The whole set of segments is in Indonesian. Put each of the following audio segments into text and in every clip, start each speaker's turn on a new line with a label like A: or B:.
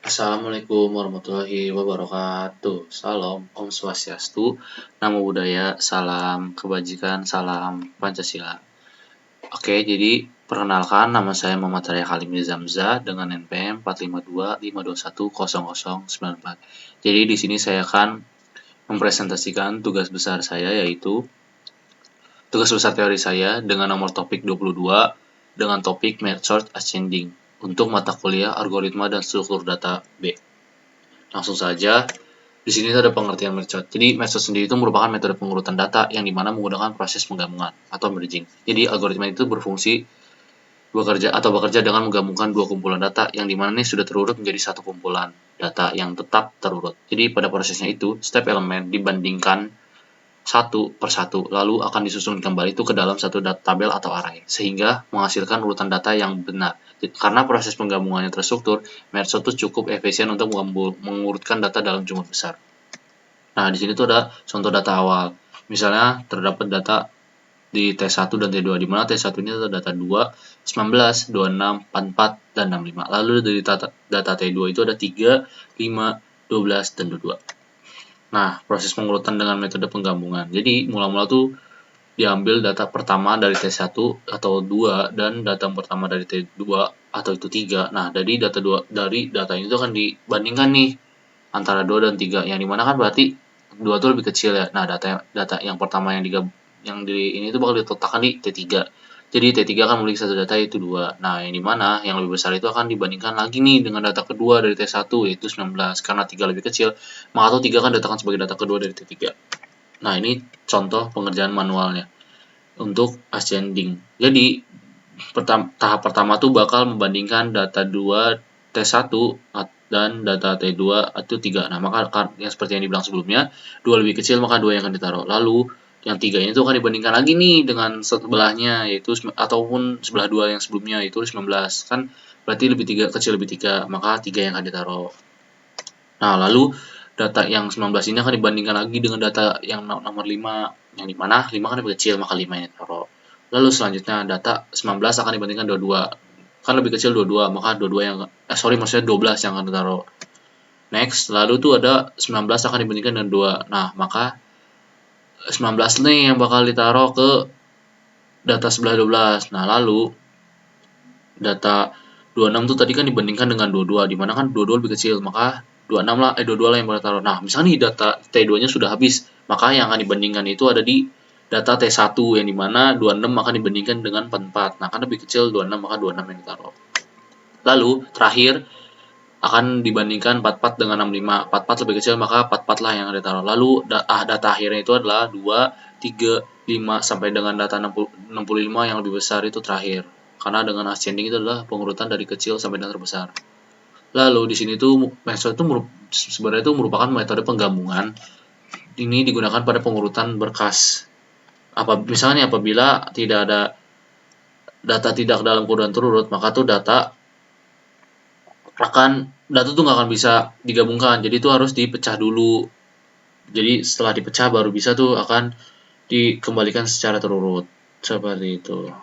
A: Assalamualaikum warahmatullahi wabarakatuh. Salam, Om Swastiastu, Namo Buddhaya, salam kebajikan, salam Pancasila. Oke, jadi perkenalkan nama saya Muhammad Arya Kalim Zamza dengan NPM 45252100094. Jadi di sini saya akan mempresentasikan tugas besar saya, yaitu tugas besar teori saya dengan nomor topik 22 dengan topik Method Ascending untuk mata kuliah algoritma dan struktur data B. Langsung saja, di sini ada pengertian method. Jadi method sendiri itu merupakan metode pengurutan data yang dimana menggunakan proses penggabungan atau merging. Jadi algoritma itu berfungsi bekerja dengan menggabungkan dua kumpulan data yang dimana ini sudah terurut menjadi satu kumpulan data yang tetap terurut. Jadi pada prosesnya itu, setiap elemen dibandingkan satu per satu, lalu akan disusun kembali itu ke dalam satu tabel atau array, sehingga menghasilkan urutan data yang benar. Karena proses penggabungannya terstruktur, Merge itu cukup efisien untuk mengurutkan data dalam jumlah besar. Nah, di sini tuh ada contoh data awal. Misalnya terdapat data di T1 dan T2, di mana T1 ini ada data 2, 19, 26, 44, dan 65. Lalu dari data T2 itu ada 3, 5, 12, dan 22. Nah, proses pengurutan dengan metode penggabungan. Jadi, mula-mula tuh diambil data pertama dari T1 atau 2 dan data pertama dari T2 atau itu 3. Nah, dari data itu akan dibandingkan nih antara 2 dan 3. Yang dimana kan berarti 2 itu lebih kecil ya. Nah, data yang pertama yang di ini itu bakal diletakkan di T3. Jadi T3 akan memiliki satu data yaitu 2. Nah, yang dimana yang lebih besar itu akan dibandingkan lagi nih dengan data kedua dari T1 yaitu 19. Karena 3 lebih kecil, maka 3 akan datangkan sebagai data kedua dari T3. Nah, ini contoh pengerjaan manualnya untuk ascending. Jadi, tahap pertama tuh bakal membandingkan data 2 T1 dan data T2 atau 3. Nah, maka yang seperti yang dibilang sebelumnya, 2 lebih kecil maka 2 yang akan ditaruh. Lalu yang 3 ini tuh akan dibandingkan lagi nih dengan sebelahnya yaitu ataupun sebelah 2 yang sebelumnya yaitu 19. Kan berarti lebih 3 kecil lebih 3, maka 3 yang akan ditaruh. Nah, lalu data yang 19 ini akan dibandingkan lagi dengan data yang nomor 5, yang dimana 5 kan lebih kecil, maka 5 yang ditaruh. Lalu selanjutnya data 19 akan dibandingkan 22. Kan lebih kecil 22, maka 22 yang, maksudnya 12 yang akan ditaruh. Next, lalu tuh ada 19 akan dibandingkan dengan 2. Nah, maka 19 nih yang bakal ditaruh ke data sebelah 12. Nah, lalu data 26 tuh tadi kan dibandingkan dengan 22, dimana kan 22 lebih kecil, maka 22 lah yang boleh taruh. Nah, misalnya nih data T2-nya sudah habis, maka yang akan dibandingkan itu ada di data T1 yang dimana 26 akan dibandingkan dengan 44. Nah, kan lebih kecil 26, maka 26 yang ditaruh. Lalu, terakhir akan dibandingkan 44 dengan 65. 44 lebih kecil, maka 44 lah yang ditaruh. Lalu, data akhirnya itu adalah 2, 3, 5, sampai dengan data 65 yang lebih besar itu terakhir. Karena dengan ascending itu adalah pengurutan dari kecil sampai dengan terbesar. Lalu di sini tuh metode itu sebenarnya itu merupakan metode penggabungan. Ini digunakan pada pengurutan berkas. Misalnya apabila tidak ada data tidak dalam urutan terurut, maka tuh data tuh nggak akan bisa digabungkan. Jadi itu harus dipecah dulu. Jadi setelah dipecah baru bisa tuh akan dikembalikan secara terurut. Seperti itu.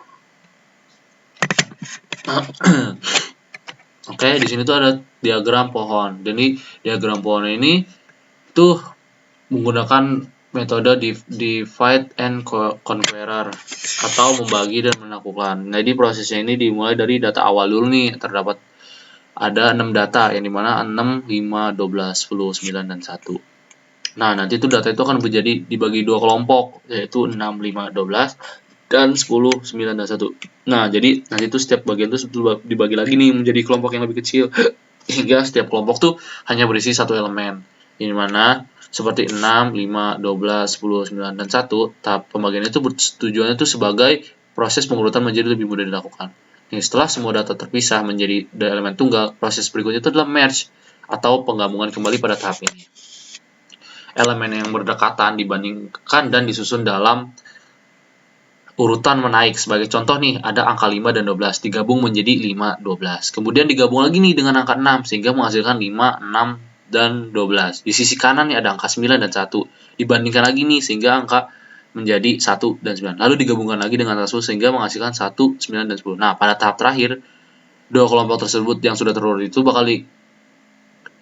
A: Oke, di sini tuh ada diagram pohon. Jadi diagram pohon ini tuh menggunakan metode divide and conqueror atau membagi dan menaklukkan. Jadi prosesnya ini dimulai dari data awal dulu nih. Terdapat ada 6 data yang dimana 6, 5, 12, 10, 9, dan 1. Nah, nanti itu data itu akan dibagi dua kelompok, yaitu 6, 5, 12, dan 10, 9, dan 1. Nah, jadi nanti itu setiap bagian itu dibagi lagi nih menjadi kelompok yang lebih kecil. Hingga setiap kelompok tuh hanya berisi satu elemen. Yang mana seperti 6, 5, 12, 10, 9, dan 1, tahap pembagian itu tujuannya itu sebagai proses pengurutan menjadi lebih mudah dilakukan. Nah, setelah semua data terpisah menjadi elemen tunggal, proses berikutnya itu adalah merge atau penggabungan kembali pada tahap ini. Elemen yang berdekatan dibandingkan dan disusun dalam urutan menaik. Sebagai contoh nih, ada angka 5 dan 12 digabung menjadi 5, 12. Kemudian digabung lagi nih dengan angka 6 sehingga menghasilkan 5, 6, dan 12. Di sisi kanan nih ada angka 9 dan 1. Dibandingkan lagi nih sehingga angka menjadi 1 dan 9. Lalu digabungkan lagi dengan angka 10 sehingga menghasilkan 1, 9, dan 10. Nah, pada tahap terakhir, dua kelompok tersebut yang sudah terurut itu bakal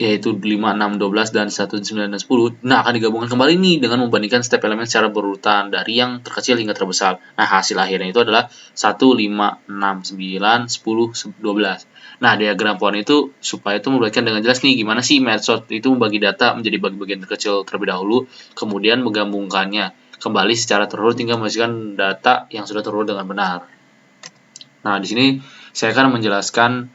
A: yaitu 5, 6, 12, dan 1, 9, dan 10, nah akan digabungkan kembali nih dengan membandingkan setiap elemen secara berurutan dari yang terkecil hingga terbesar. Nah, hasil akhirnya itu adalah 1, 5, 6, 9, 10, 12. Nah, diagram pohon itu supaya itu memperlihatkan dengan jelas nih gimana sih merge sort itu membagi data menjadi bagian terkecil terlebih dahulu, kemudian menggabungkannya kembali secara terurut hingga menghasilkan data yang sudah terurut dengan benar. Nah, di sini saya akan menjelaskan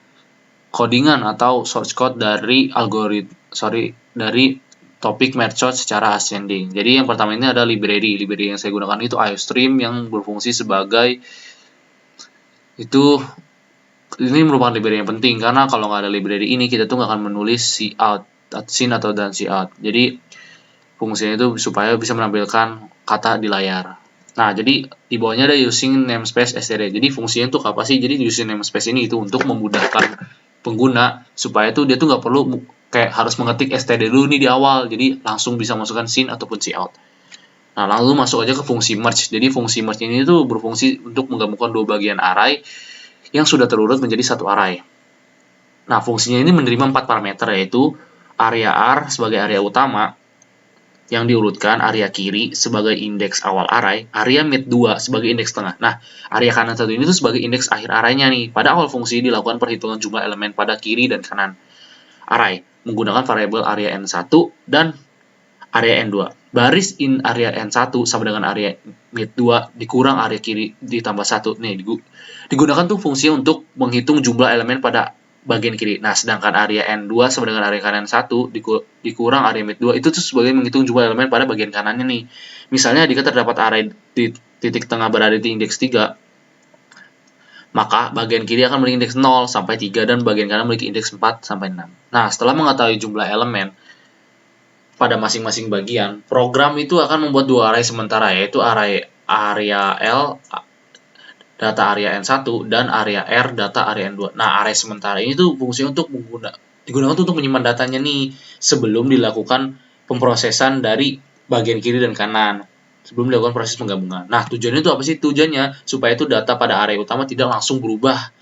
A: codingan atau source code dari dari topik merge sort secara ascending. Jadi yang pertama ini ada library. Library yang saya gunakan itu IOStream yang berfungsi sebagai ini merupakan library yang penting karena kalau nggak ada library ini kita tuh nggak akan menulis cout, scene atau dan cout. Jadi fungsinya itu supaya bisa menampilkan kata di layar. Nah, jadi di bawahnya ada using namespace std. Jadi fungsinya itu apa sih? Jadi using namespace ini itu untuk memudahkan pengguna supaya tuh dia tuh nggak perlu kayak harus mengetik std dulu nih di awal, jadi langsung bisa masukkan scene ataupun cout. Nah, lalu masuk aja ke fungsi merge. Jadi fungsi merge ini tuh berfungsi untuk menggabungkan dua bagian array yang sudah terurut menjadi satu array. Nah, fungsinya ini menerima 4 parameter, yaitu area R sebagai area utama yang diurutkan, area kiri sebagai indeks awal array, area mid 2 sebagai indeks tengah. Nah, area kanan satu ini tuh sebagai indeks akhir arraynya nih. Pada awal fungsi dilakukan perhitungan jumlah elemen pada kiri dan kanan array menggunakan variabel area n1 dan area n2. Baris in area n1 sama dengan area mid 2 dikurang area kiri ditambah 1. Nih, digunakan tuh fungsinya untuk menghitung jumlah elemen pada bagian kiri. Nah, sedangkan area N2 sama dengan area kanan 1 dikurang area mid 2 itu tuh sebagai menghitung jumlah elemen pada bagian kanannya nih. Misalnya jika terdapat array di titik tengah berada di indeks 3, maka bagian kiri akan memiliki indeks 0 sampai 3 dan bagian kanan memiliki indeks 4 sampai 6. Nah, setelah mengetahui jumlah elemen pada masing-masing bagian, program itu akan membuat dua array sementara, yaitu area L data area N1 dan area R data area N2. Nah, array sementara ini tuh fungsinya untuk digunakan untuk menyimpan datanya nih sebelum dilakukan pemrosesan dari bagian kiri dan kanan. Sebelum dilakukan proses penggabungan. Nah, tujuannya itu apa sih? Tujuannya supaya itu data pada array utama tidak langsung berubah.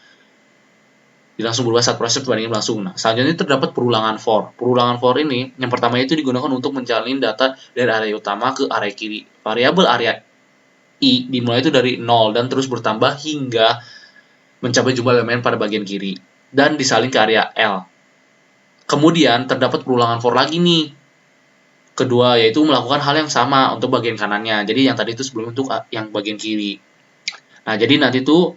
A: Saat proses perbandingan berlangsung. Nah, selanjutnya terdapat perulangan for. Perulangan for ini, yang pertama itu digunakan untuk menjalin data dari array utama ke array kiri. Variabel area I dimulai itu dari 0 dan terus bertambah hingga mencapai jumlah elemen pada bagian kiri dan disalin ke area L. Kemudian terdapat perulangan for lagi nih. Kedua yaitu melakukan hal yang sama untuk bagian kanannya. Jadi yang tadi itu sebelum untuk yang bagian kiri. Nah, jadi nanti tuh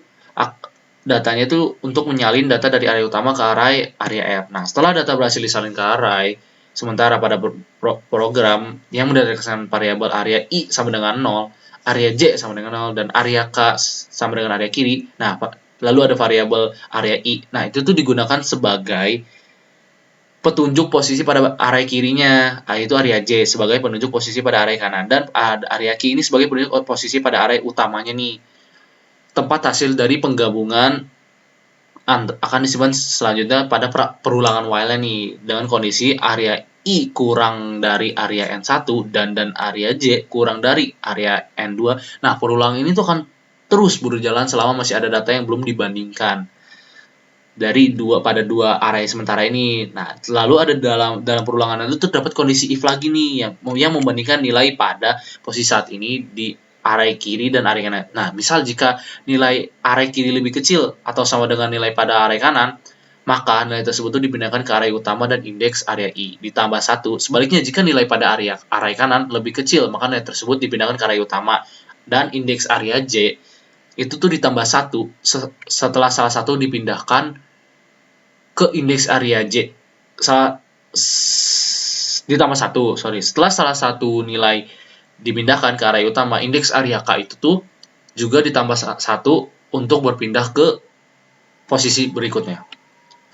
A: datanya itu untuk menyalin data dari array utama ke array area R. Nah, setelah data berhasil disalin ke array, sementara pada program yang mendedikasikan variabel area I sama dengan 0, area J sama dengan 0, dan area K sama dengan area kiri. Nah, lalu ada variabel area I. Nah, itu tuh digunakan sebagai petunjuk posisi pada array kirinya, yaitu area J sebagai penunjuk posisi pada array kanan, dan area K ini sebagai penunjuk posisi pada array utamanya nih. Tempat hasil dari penggabungan akan disimpan selanjutnya pada perulangan while nih dengan kondisi area I kurang dari area N1 dan area J kurang dari area N2. Nah, perulangan ini tuh akan terus berjalan selama masih ada data yang belum dibandingkan dari dua array sementara ini. Nah, lalu ada dalam perulangan itu terdapat kondisi if lagi nih yang membandingkan nilai pada posisi saat ini di array kiri dan array kanan. Nah, misal jika nilai array kiri lebih kecil atau sama dengan nilai pada array kanan, maka nilai tersebut itu dipindahkan ke array utama dan indeks area I ditambah 1. Sebaliknya, jika nilai pada array kanan lebih kecil, maka nilai tersebut dipindahkan ke array utama dan indeks area J itu tuh ditambah 1 setelah salah satu dipindahkan ke indeks area J. Ditambah 1, setelah salah satu nilai dipindahkan ke array utama, indeks area K itu tuh juga ditambah 1 untuk berpindah ke posisi berikutnya.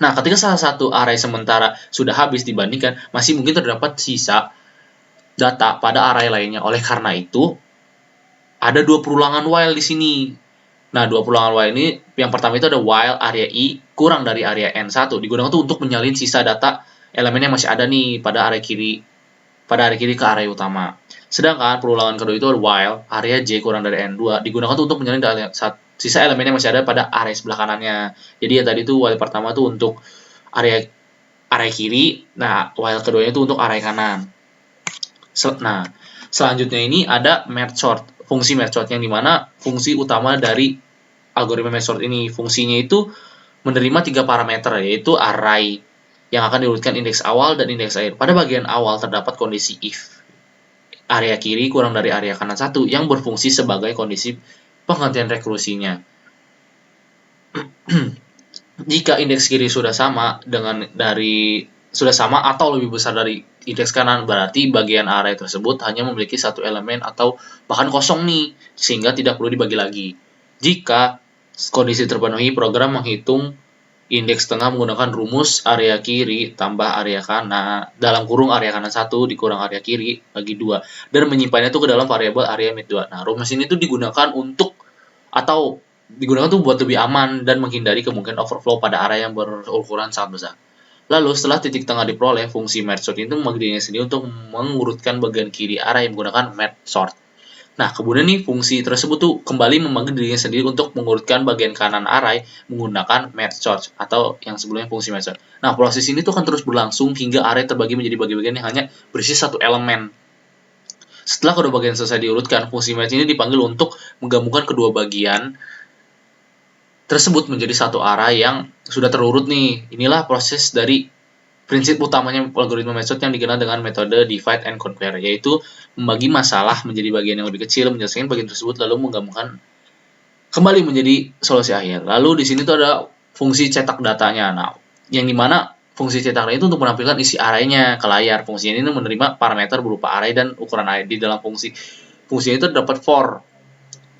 A: Nah, ketika salah satu array sementara sudah habis dibandingkan, masih mungkin terdapat sisa data pada array lainnya. Oleh karena itu, ada dua perulangan while di sini. Nah, dua perulangan while ini, yang pertama itu ada while area I kurang dari area N1. Digunakan tuh untuk menyalin sisa data elemen yang masih ada nih pada array kiri ke array utama. Sedangkan perulangan kedua itu while area J kurang dari N2 digunakan untuk menyalin sisa elemen yang masih ada pada array sebelah kanannya. Jadi ya tadi itu while pertama tuh untuk area array kiri, nah while keduanya itu untuk array kanan. Nah, selanjutnya ini ada merge sort, fungsi merge sort yang dimana fungsi utama dari algoritma merge sort ini, fungsinya itu menerima 3 parameter, yaitu array yang akan diurutkan indeks awal dan indeks akhir. Pada bagian awal terdapat kondisi if area kiri kurang dari area kanan 1 yang berfungsi sebagai kondisi penggantian rekursinya. Jika indeks kiri sudah sama atau lebih besar dari indeks kanan, berarti bagian array tersebut hanya memiliki satu elemen atau bahkan kosong nih, sehingga tidak perlu dibagi lagi. Jika kondisi terpenuhi, program menghitung indeks tengah menggunakan rumus area kiri tambah area kanan dalam kurung area kanan 1 dikurang area kiri bagi 2 dan menyimpannya itu ke dalam variabel area mid 2. Nah, rumus ini tuh digunakan buat lebih aman dan menghindari kemungkinan overflow pada area yang berukuran sangat besar. Lalu setelah titik tengah diperoleh, fungsi merge sort itu membagi dirinya sendiri untuk mengurutkan bagian kiri array menggunakan merge sort. Nah, kemudian nih fungsi tersebut tuh kembali membagi dirinya sendiri untuk mengurutkan bagian kanan array menggunakan merge sort atau yang sebelumnya fungsi merge sort. Nah, proses ini tuh akan terus berlangsung hingga array terbagi menjadi bagian-bagian yang hanya berisi satu elemen. Setelah kedua bagian selesai diurutkan, fungsi merge ini dipanggil untuk menggabungkan kedua bagian tersebut menjadi satu array yang sudah terurut nih. Inilah proses dari prinsip utamanya algoritma merge sort yang dikenal dengan metode divide and conquer, yaitu membagi masalah menjadi bagian yang lebih kecil, menyelesaikan bagian tersebut, lalu menggabungkan kembali menjadi solusi akhir. Lalu di sini tuh ada fungsi cetak datanya. Nah, yang dimana fungsi cetak data itu untuk menampilkan isi array-nya ke layar. Fungsinya ini menerima parameter berupa array dan ukuran array. Di dalam fungsinya itu terdapat for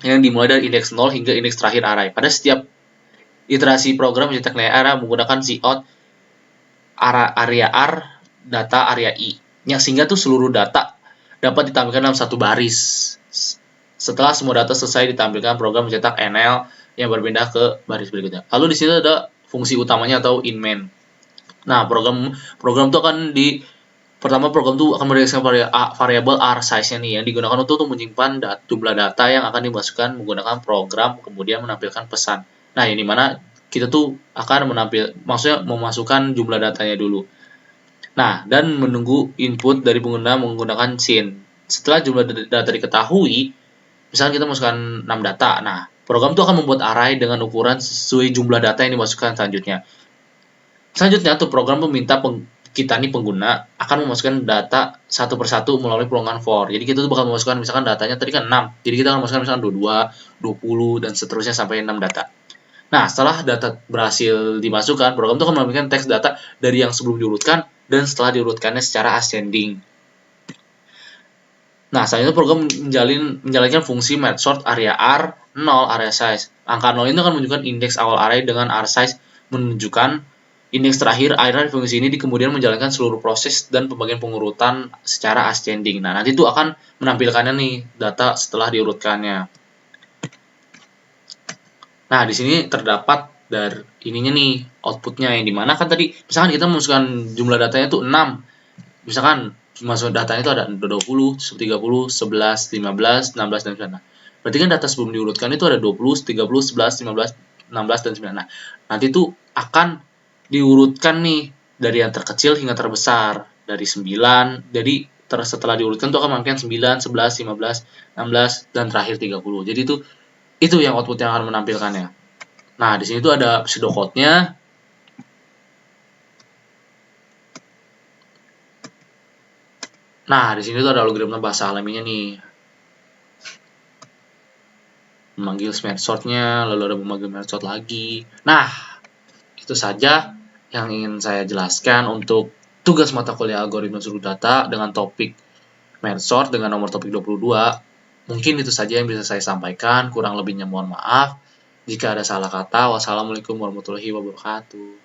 A: yang dimulai dari indeks 0 hingga indeks terakhir array. Pada setiap iterasi program mencetak nilai array menggunakan cout area R data area I, yang sehingga tuh seluruh data dapat ditampilkan dalam satu baris. Setelah semua data selesai ditampilkan, program mencetak NL yang berbeda ke baris berikutnya. Lalu di sini ada fungsi utamanya atau in main. Nah, program itu akan pertama program itu akan meregistrasikan variabel R size-nya nih yang digunakan untuk menyimpan jumlah data yang akan dimasukkan menggunakan program, kemudian menampilkan pesan. Nah, yang dimana kita tuh akan maksudnya memasukkan jumlah datanya dulu. Nah, dan menunggu input dari pengguna menggunakan scene. Setelah jumlah data diketahui, misalnya kita masukkan 6 data. Nah, program itu akan membuat array dengan ukuran sesuai jumlah data yang dimasukkan selanjutnya. Selanjutnya, tuh program meminta kita nih pengguna akan memasukkan data satu persatu melalui pelongan for. Jadi kita tuh bakal memasukkan misalkan datanya tadi kan 6. Jadi kita akan memasukkan misalkan 22, 20 dan seterusnya sampai 6 data. Nah, setelah data berhasil dimasukkan, program itu akan menampilkan teks data dari yang sebelum diurutkan dan setelah diurutkannya secara ascending. Nah, selanjutnya program menjalankan fungsi merge sort area R 0 area size. Angka 0 ini akan menunjukkan indeks awal array dengan R size menunjukkan indeks terakhir array. Fungsi ini kemudian menjalankan seluruh proses dan pembagian pengurutan secara ascending. Nah, nanti itu akan menampilkannya nih data setelah diurutkannya. Nah, di sini terdapat dari ininya nih outputnya yang dimana kan tadi misalkan kita memasukkan jumlah datanya itu 6. Misalkan masuk datanya itu ada 20, 30, 11, 15, 16 dan 9. Nah, berarti kan data sebelum diurutkan itu ada 20, 30, 11, 15, 16 dan 9. Nah, nanti itu akan diurutkan nih dari yang terkecil hingga terbesar dari 9. Jadi setelah diurutkan itu akan menampilkan 9, 11, 15, 16 dan terakhir 30. Jadi itu yang output yang akan menampilkannya. Nah, di sini tuh ada pseudocode-nya. Nah, di sini tuh ada algoritma bahasa alamiahnya nih. Memanggil merge sort-nya, lalu ada memanggil merge sort lagi. Nah, itu saja yang ingin saya jelaskan untuk tugas mata kuliah algoritma struktur data dengan topik merge sort dengan nomor topik 22. Mungkin itu saja yang bisa saya sampaikan, kurang lebihnya mohon maaf. Jika ada salah kata, wassalamualaikum warahmatullahi wabarakatuh.